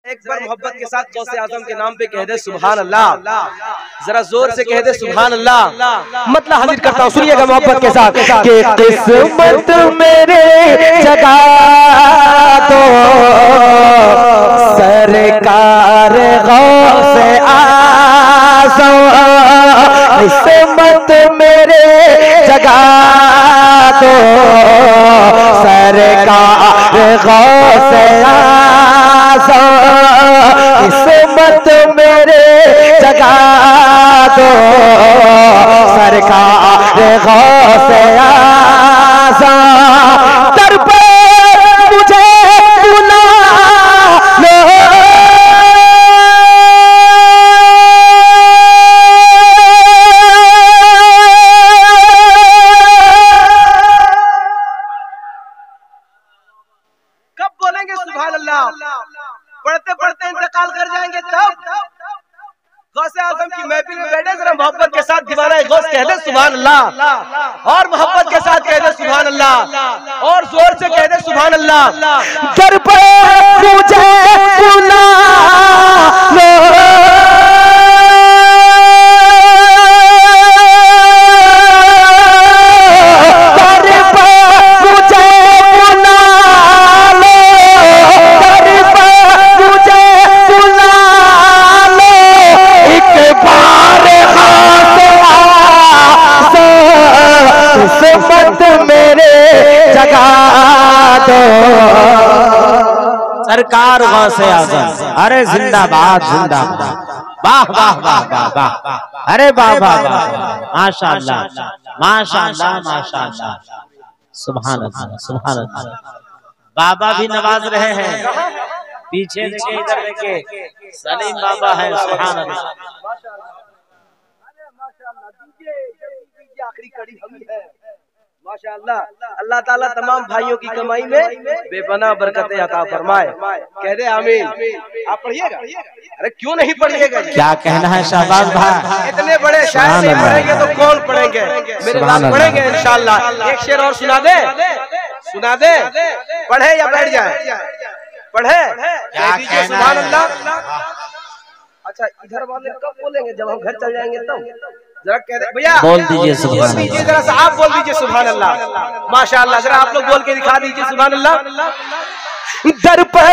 एक बार मोहब्बत के साथ गौसे आजम के नाम पे कह दे सुभान अल्लाह, जरा जोर से कह दे सुभान अल्लाह। मतलब हाजिर करता हूँ, सुनिएगा मोहब्बत के साथ कि किस्मत मेरे जगा दो सरकार गौसे आजम, किस्मत मेरे जगा दो सरकार गौसे आजम, किस्मत मेरे जगा दो सरकार गौसे आज़म, दर पे मुझे बुला लो कब बोलेंगे सुभान अल्लाह? पढ़ते पढ़ते इंतकाल कर जाएंगे तब गौसे आजम की महफिल में बैठे जरा मोहब्बत के साथ दीवाना गौस कह दे सुभान अल्लाह, और मोहब्बत के साथ कह दे सुभान अल्लाह, और जोर से कह दे सुभान अल्लाह। दर पे मुझे बुला लो सरकार गौसे आज़म। अरे जिंदाबाद जिंदाबाद, वाह वाह वाह वाह वाह, अरे वाह वाह वाह, माशाअल्लाह माशाअल्लाह माशाअल्लाह, सुभान अल्लाह सुभान अल्लाह। बाबा भी नवाज रहे हैं, पीछे देखिए इधर देखिए सलीम बाबा है, सुभान अल्लाह आखिरी कड़ी हम है माशाअल्लाह। अल्लाह ताला तमाम भाइयों की कमाई में बेपनाह बरकतें अता फरमाए। कह दे आमीन। आप पढ़िएगा? अरे क्यों नहीं पढ़िएगा? क्या कहना है शहबाज भाई? इतने बड़े शायर नहीं पढ़ेंगे तो कौन पढ़ेंगे? मेरे साथ पढ़ेंगे इंशाअल्लाह। एक शेर और सुना दे, सुना दे, पढ़े या बैठ जाए? पढ़े, कह दीजिए सुभान अल्लाह। अच्छा इधर वाले कब बोलेंगे? जब हम घर चल जाएंगे तब जरा कह दे भैया, बोल दीजिए सुभान अल्लाह। जरा सा आप बोल दीजिए सुभान अल्लाह, माशाअल्लाह। जरा आप लोग बोल के दिखा दीजिए सुभान अल्लाह। दर पे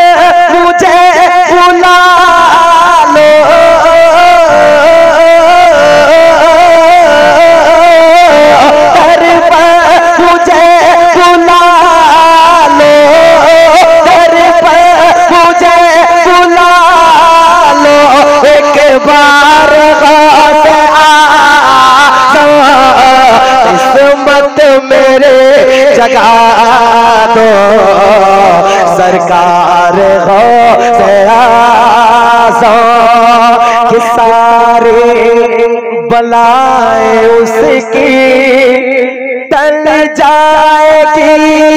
मुझे बुला लो जगा दो सरकार गौसे आज़म, कि सारी बलाएं उसकी टल जाएगी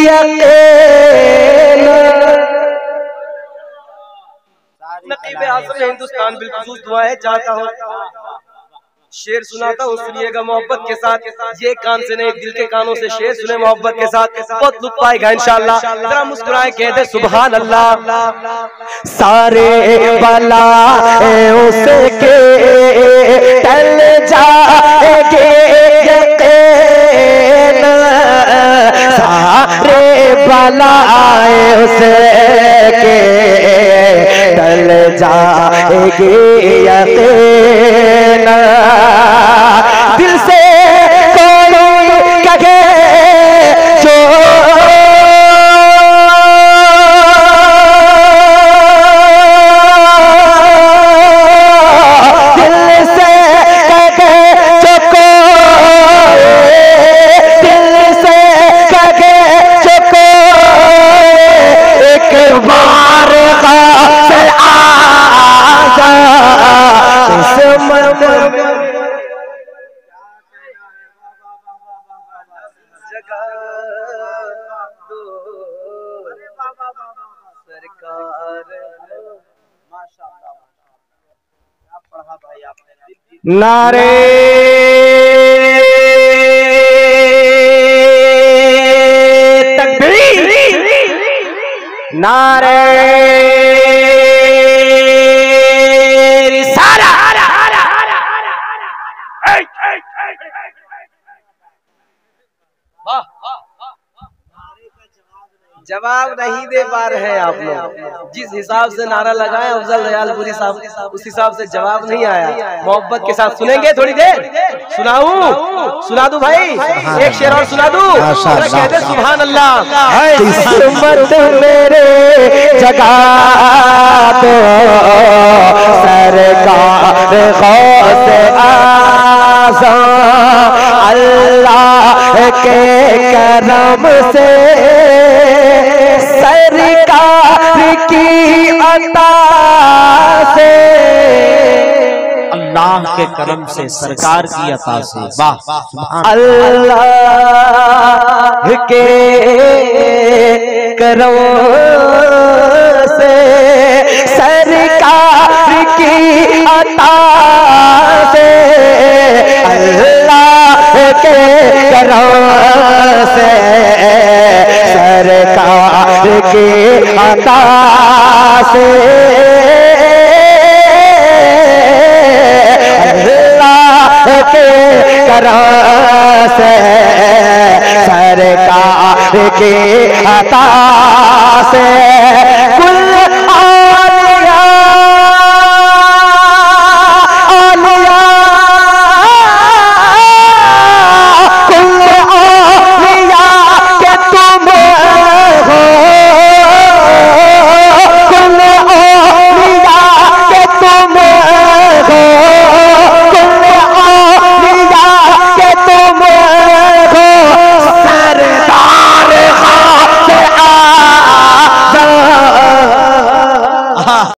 यकीन। नकीब आज़म हिंदुस्तान बिलखुसूस दुआएं चाहता हूँ, शेर सुनाता हूँ, सुनिएगा मोहब्बत के साथ। ये कान से नहीं दिल के कानों से शेर सुने मोहब्बत के साथ, बहुत लुत्फ आएगा इंशाअल्लाह। जरा मुस्कुराए कह दे सुभान अल्लाह। सारे बलाएं उसके टल जाएंगे यकीन, सारे बलाएं उसके टल जाएंगे यकीन। दिल से कोई कहे जो दिल से कहे जो कोई, दिल से कहे जो कोई, एक बार गौसे आज़म किस्मत जगा दो सरकार। माशाअल्लाह क्या पढ़ा भाई आपने। नारे तकबीर, नारे जवाब नहीं दे पा रहे हैं आप लोग। जिस हिसाब से नारा लगाए अफजल दयालपुरी साहब, उस हिसाब से जवाब नहीं आया। मोहब्बत के साथ सुनेंगे थोड़ी देर, सुनाऊं? सुना दूं भाई? एक शेर और सुना दूं? कहते सुभान अल्लाह। किस्मत मेरे जगा दो सरकार गौसे आज़म, अल्लाह के करम से सरकार की अता से, अल्लाह के करम से सरकार की अता से। वाह। अल्लाह के करम से सरकार की अता से, अल्लाह के करम से सरकार की अता से, अल्लाह के करम से सरकार की अता से